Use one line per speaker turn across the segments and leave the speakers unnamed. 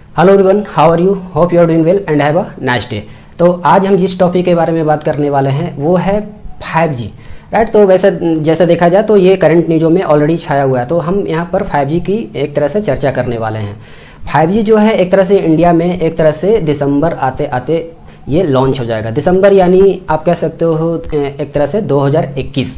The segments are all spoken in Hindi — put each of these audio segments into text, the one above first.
Hello everyone, how are you? Hope you are doing well and have a nice day. तो आज हम जिस टॉपिक के बारे में बात करने वाले हैं वो है 5G, राइट। तो वैसे जैसा देखा जाए तो ये करंट न्यूज़ों में ऑलरेडी छाया हुआ है, तो हम यहाँ पर 5G की एक तरह से चर्चा करने वाले हैं। 5G जो है एक तरह से इंडिया में एक तरह से दिसंबर आते आते ये लॉन्च हो जाएगा। दिसंबर यानी आप कह सकते हो एक तरह से 2021।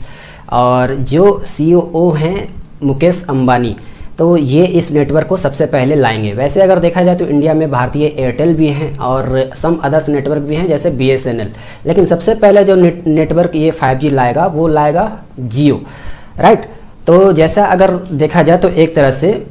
और जो सीईओ हैं मुकेश अंबानी, तो ये इस नेटवर्क को सबसे पहले लाएंगे। वैसे अगर देखा जाए तो इंडिया में भारतीय एयरटेल भी हैं और सम अदर्स नेटवर्क भी हैं जैसे BSNL, लेकिन सबसे पहले जो नेटवर्क ये 5G लाएगा वो लाएगा जियो, राइट। तो जैसा अगर देखा जाए तो एक तरह से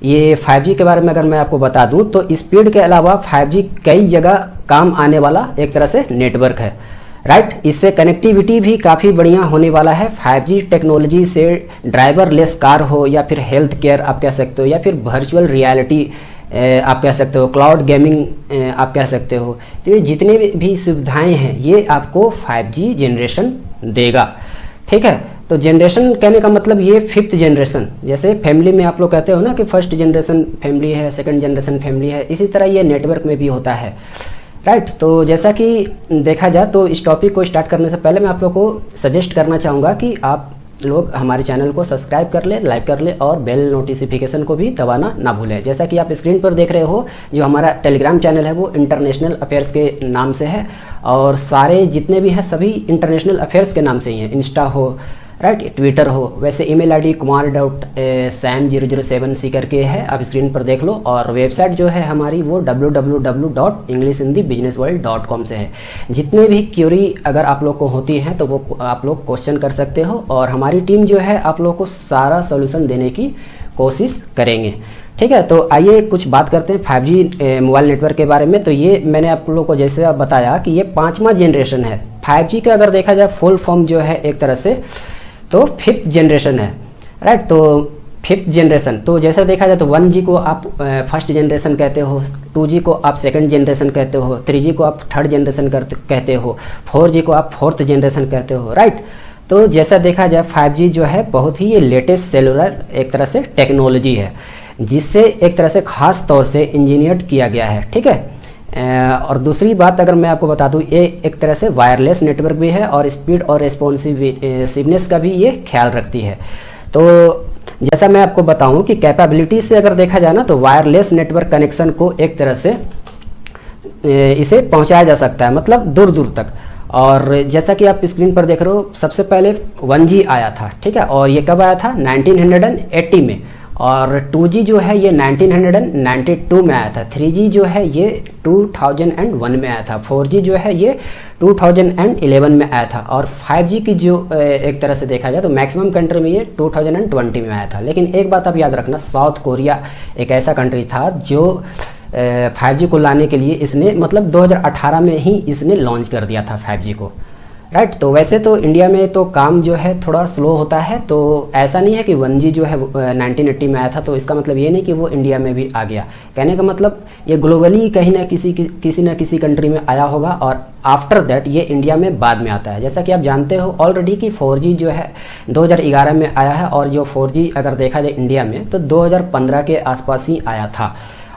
ये 5G के बारे में अगर मैं आपको बता दूं तो स्पीड के अलावा 5G कई जगह काम आने वाला एक तरह से नेटवर्क है, राइट। इससे कनेक्टिविटी भी काफ़ी बढ़िया होने वाला है। 5G टेक्नोलॉजी से ड्राइवर लेस कार हो या फिर हेल्थ केयर आप कह सकते हो, या फिर वर्चुअल रियलिटी आप कह सकते हो, क्लाउड गेमिंग आप कह सकते हो, तो ये जितने भी सुविधाएं हैं ये आपको 5G जनरेशन देगा, ठीक है। तो जनरेशन कहने का मतलब ये 5th जनरेशन, जैसे फैमिली में आप लोग कहते हो ना कि फर्स्ट जनरेशन फैमिली है, सेकंड जनरेशन फैमिली है, इसी तरह ये नेटवर्क में भी होता है, राइट। तो जैसा कि देखा जाए तो इस टॉपिक को स्टार्ट करने से पहले मैं आप लोग को सजेस्ट करना चाहूँगा कि आप लोग हमारे चैनल को सब्सक्राइब कर ले, लाइक कर ले और बेल नोटिफिकेशन को भी दबाना ना भूलें। जैसा कि आप स्क्रीन पर देख रहे हो, जो हमारा टेलीग्राम चैनल है वो इंटरनेशनल अफेयर्स के नाम से है, और सारे जितने भी हैं सभी इंटरनेशनल अफेयर्स के नाम से ही हैं। इंस्टा हो, राइट, ट्विटर हो। वैसे ईमेल आईडी kumar.sam007c करके है, आप स्क्रीन पर देख लो। और वेबसाइट जो है हमारी वो www.englishhindibusinessworld.com से है। जितने भी क्यूरी अगर आप लोग को होती हैं तो वो आप लोग क्वेश्चन कर सकते हो, और हमारी टीम जो है आप लोग को सारा सोल्यूशन देने की कोशिश करेंगे, ठीक है। तो आइए कुछ बात करते हैं 5G मोबाइल नेटवर्क के बारे में। तो ये मैंने आप लोगों को जैसे बताया कि ये 5वां जनरेशन है 5G का। अगर देखा जाए फुल फॉर्म जो है एक तरह से तो 5th जनरेशन है, राइट। तो 5th जनरेशन, तो जैसा देखा जाए तो 1G को आप फर्स्ट जनरेशन कहते हो, 2G को आप सेकंड जनरेशन कहते हो, 3G को आप थर्ड जनरेशन कहते हो, 4G को आप 4th जनरेशन कहते हो, राइट। तो जैसा देखा जाए 5G जो है बहुत ही ये लेटेस्ट सेलुलर एक तरह से टेक्नोलॉजी है, जिससे एक तरह से खास तौर से इंजीनियर्ड किया गया है, ठीक है। और दूसरी बात अगर मैं आपको बता दूं, ये एक तरह से वायरलेस नेटवर्क भी है और स्पीड और रेस्पॉन्सिवनेस का भी ये ख्याल रखती है। तो जैसा मैं आपको बताऊं कि कैपेबिलिटी से अगर देखा जाए ना तो वायरलेस नेटवर्क कनेक्शन को एक तरह से इसे पहुंचाया जा सकता है, मतलब दूर दूर तक। और जैसा कि आप स्क्रीन पर देख रहे हो, सबसे पहले 1G आया था, ठीक है, और ये कब आया था 1980 में। और 2G जो है ये 1992 में आया था, 3G जो है ये 2001 में आया था, 4G जो है ये 2011 में आया था, और 5G की जो एक तरह से देखा जाए तो मैक्सिमम कंट्री में ये 2020 में आया था। लेकिन एक बात आप याद रखना, साउथ कोरिया एक ऐसा कंट्री था जो 5G को लाने के लिए इसने मतलब 2018 में ही इसने लॉन्च कर दिया था 5G को, राइट। तो वैसे तो इंडिया में तो काम जो है थोड़ा स्लो होता है, तो ऐसा नहीं है कि 1G जो है 1980 में आया था तो इसका मतलब ये नहीं कि वो इंडिया में भी आ गया। कहने का मतलब ये ग्लोबली कहीं ना किसी कंट्री में आया होगा, और आफ्टर दैट ये इंडिया में बाद में आता है। जैसा कि आप जानते हो ऑलरेडी कि 4G जो है 2011 में आया है, और जो 4G अगर देखा जाए इंडिया में तो 2015 के आसपास ही आया था,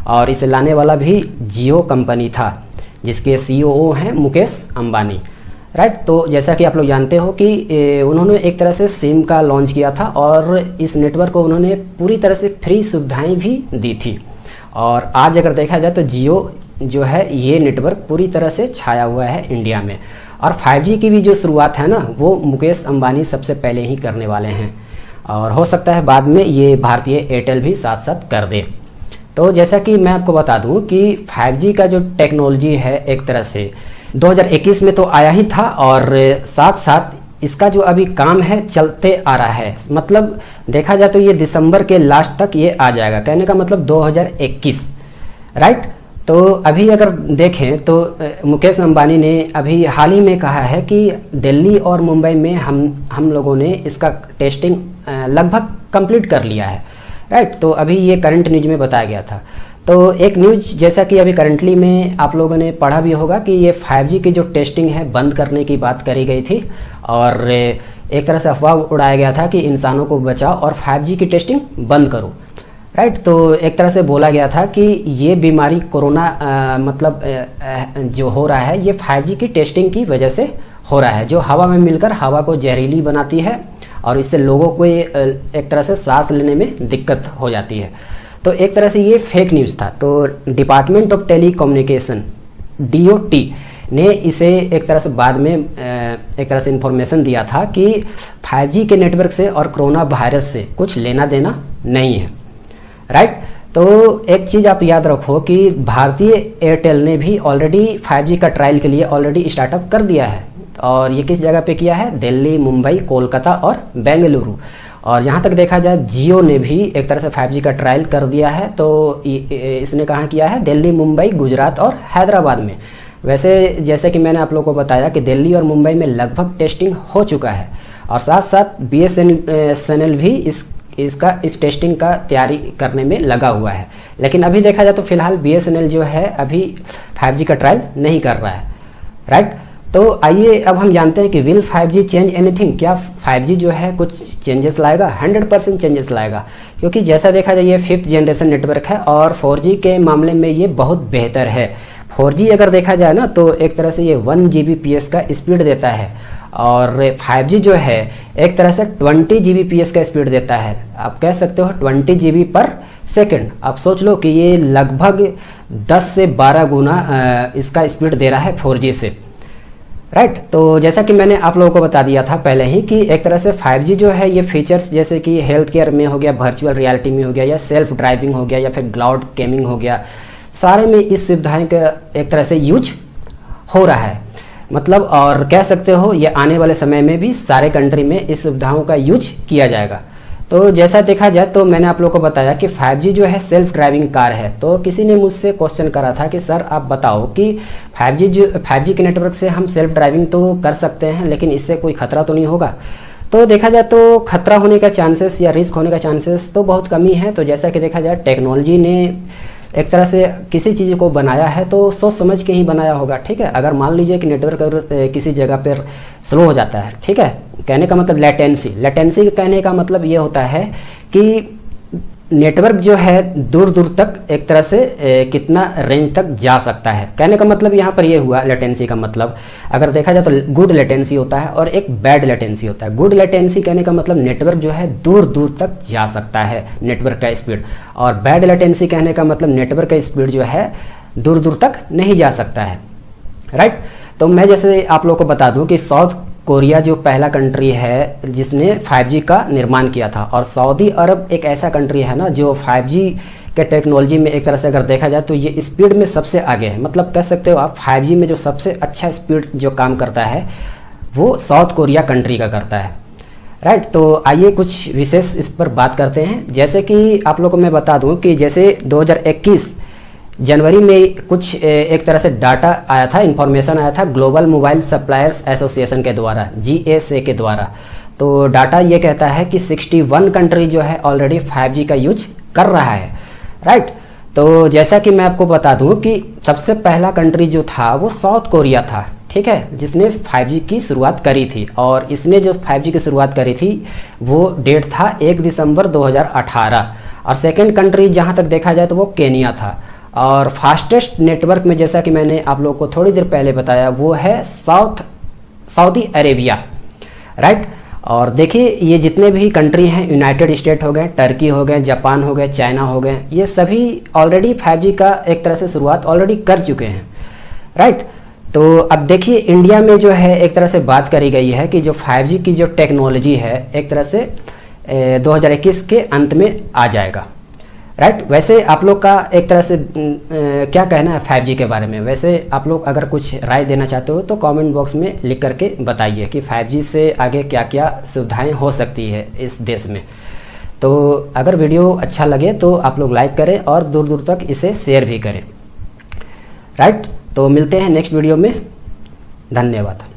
और इसे लाने वाला भी जियो कंपनी था जिसके सीईओ हैं मुकेश अंबानी, राइट। तो जैसा कि आप लोग जानते हो कि उन्होंने एक तरह से सिम का लॉन्च किया था, और इस नेटवर्क को उन्होंने पूरी तरह से फ्री सुविधाएं भी दी थी। और आज अगर देखा जाए तो जियो जो है ये नेटवर्क पूरी तरह से छाया हुआ है इंडिया में। और 5G की भी जो शुरुआत है ना वो मुकेश अंबानी सबसे पहले ही करने वाले हैं, और हो सकता है बाद में ये भारतीय एयरटेल भी साथ साथ कर दे। तो जैसा कि मैं आपको बता दूं कि 5G का जो टेक्नोलॉजी है एक तरह से 2021 में तो आया ही था, और साथ साथ इसका जो अभी काम है चलते आ रहा है। मतलब देखा जाए तो ये दिसंबर के लास्ट तक ये आ जाएगा, कहने का मतलब 2021, राइट। तो अभी अगर देखें तो मुकेश अंबानी ने अभी हाल ही में कहा है कि दिल्ली और मुंबई में हम लोगों ने इसका टेस्टिंग लगभग कंप्लीट कर लिया है, राइट। तो अभी ये करंट न्यूज में बताया गया था। तो एक न्यूज जैसा कि अभी करंटली में आप लोगों ने पढ़ा भी होगा कि ये 5G की जो टेस्टिंग है बंद करने की बात करी गई थी, और एक तरह से अफवाह उड़ाया गया था कि इंसानों को बचाओ और 5G की टेस्टिंग बंद करो, राइट। तो एक तरह से बोला गया था कि ये बीमारी कोरोना जो हो रहा है ये 5G की टेस्टिंग की वजह से हो रहा है, जो हवा में मिलकर हवा को जहरीली बनाती है और इससे लोगों को एक तरह से सांस लेने में दिक्कत हो जाती है। तो एक तरह से ये फेक न्यूज़ था। तो department of telecommunication DOT ने इसे एक तरह से बाद में एक तरह से इन्फॉर्मेशन दिया था कि 5G के नेटवर्क से और कोरोना वायरस से कुछ लेना देना नहीं है, राइट। तो एक चीज़ आप याद रखो कि भारतीय एयरटेल ने भी ऑलरेडी 5G का ट्रायल के लिए ऑलरेडी स्टार्टअप कर दिया है, और ये किस जगह पे किया है? दिल्ली, मुंबई, कोलकाता और बेंगलुरु। और जहाँ तक देखा जाए जियो ने भी एक तरह से 5G का ट्रायल कर दिया है। तो इसने कहाँ किया है? दिल्ली, मुंबई, गुजरात और हैदराबाद में। वैसे जैसे कि मैंने आप लोगों को बताया कि दिल्ली और मुंबई में लगभग टेस्टिंग हो चुका है, और साथ साथ BSNL भी इस टेस्टिंग का तैयारी करने में लगा हुआ है। लेकिन अभी देखा जाए तो फिलहाल BSNL जो है अभी 5G का ट्रायल नहीं कर रहा है, राइट। तो आइए अब हम जानते हैं कि विल 5G चेंज एनीथिंग, क्या 5G जो है कुछ चेंजेस लाएगा? 100% चेंजेस लाएगा, क्योंकि जैसा देखा जाए ये 5th जनरेशन नेटवर्क है और 4G के मामले में ये बहुत बेहतर है। 4G अगर देखा जाए ना तो एक तरह से ये 1 Gbps का स्पीड देता है, और 5G जो है एक तरह से 20 Gbps का स्पीड देता है। आप कह सकते हो 20 GB पर सेकेंड। आप सोच लो कि ये लगभग 10 से 12 गुना इसका स्पीड दे रहा है 4G से, राइट। तो जैसा कि मैंने आप लोगों को बता दिया था पहले ही कि एक तरह से 5G जो है ये फीचर्स जैसे कि हेल्थ केयर में हो गया, वर्चुअल रियलिटी में हो गया, या सेल्फ ड्राइविंग हो गया, या फिर क्लाउड गेमिंग हो गया, सारे में इस सुविधाएं का एक तरह से यूज हो रहा है। मतलब और कह सकते हो ये आने वाले समय में भी सारे कंट्री में इस सुविधाओं का यूज किया जाएगा। तो जैसा देखा जाए तो मैंने आप लोगों को बताया कि 5G जो है सेल्फ ड्राइविंग कार है। तो किसी ने मुझसे क्वेश्चन करा था कि सर आप बताओ कि 5G के नेटवर्क से हम सेल्फ ड्राइविंग तो कर सकते हैं, लेकिन इससे कोई खतरा तो नहीं होगा? तो देखा जाए तो खतरा होने का चांसेस या रिस्क होने का चांसेस तो बहुत कम ही है। तो जैसा कि देखा जाए टेक्नोलॉजी ने एक तरह से किसी चीज़ को बनाया है तो सोच समझ के ही बनाया होगा, ठीक है। अगर मान लीजिए कि नेटवर्क अगर किसी जगह पर स्लो हो जाता है, ठीक है, कहने का मतलब लेटेंसी कहने का मतलब ये होता है कि नेटवर्क जो है दूर दूर तक एक तरह से कितना रेंज तक जा सकता है। कहने का मतलब यहाँ पर ये हुआ लेटेंसी का मतलब, अगर देखा जाए तो गुड लेटेंसी होता है और एक बैड लेटेंसी होता है। गुड लेटेंसी कहने का मतलब नेटवर्क जो है दूर दूर तक जा सकता है नेटवर्क का स्पीड, और बैड लेटेंसी कहने का मतलब नेटवर्क का स्पीड जो है दूर दूर तक नहीं जा सकता है, राइट। तो मैं जैसे आप लोगों को बता दूं कि साउथ कोरिया जो पहला कंट्री है जिसने 5G का निर्माण किया था, और सऊदी अरब एक ऐसा कंट्री है ना जो 5G के टेक्नोलॉजी में एक तरह से अगर देखा जाए तो ये स्पीड में सबसे आगे है। मतलब कह सकते हो आप 5G में जो सबसे अच्छा स्पीड जो काम करता है वो साउथ कोरिया कंट्री का करता है, राइट। तो आइए कुछ विशेष इस पर बात करते हैं। जैसे कि आप लोगों को मैं बता दूं कि जैसे 2021 जनवरी में कुछ एक तरह से डाटा आया था, इंफॉर्मेशन आया था ग्लोबल मोबाइल सप्लायर्स एसोसिएशन के द्वारा, GSA के द्वारा। तो डाटा ये कहता है कि 61 कंट्री जो है ऑलरेडी 5G का यूज कर रहा है, राइट। तो जैसा कि मैं आपको बता दूं कि सबसे पहला कंट्री जो था वो साउथ कोरिया था, ठीक है, जिसने 5G की शुरुआत करी थी। और इसने जो 5G की शुरुआत करी थी वो डेट था 1 दिसंबर 2018। और सेकेंड कंट्री जहाँ तक देखा जाए तो वो केनिया था। और फास्टेस्ट नेटवर्क में जैसा कि मैंने आप लोगों को थोड़ी देर पहले बताया वो है सऊदी अरेबिया, राइट। और देखिए ये जितने भी कंट्री हैं, यूनाइटेड स्टेट हो गए, टर्की हो गए, जापान हो गए, चाइना हो गए, ये सभी ऑलरेडी 5G का एक तरह से शुरुआत ऑलरेडी कर चुके हैं, राइट। तो अब देखिए इंडिया में जो है एक तरह से बात करी गई है कि जो 5G की जो टेक्नोलॉजी है एक तरह से 2021 के अंत में आ जाएगा, राइट। वैसे आप लोग का एक तरह से क्या कहना है 5G के बारे में? वैसे आप लोग अगर कुछ राय देना चाहते हो तो कमेंट बॉक्स में लिख करके बताइए कि 5G से आगे क्या क्या सुविधाएं हो सकती है इस देश में। तो अगर वीडियो अच्छा लगे तो आप लोग लाइक करें और दूर दूर तक इसे शेयर भी करें, राइट। तो मिलते हैं नेक्स्ट वीडियो में, धन्यवाद।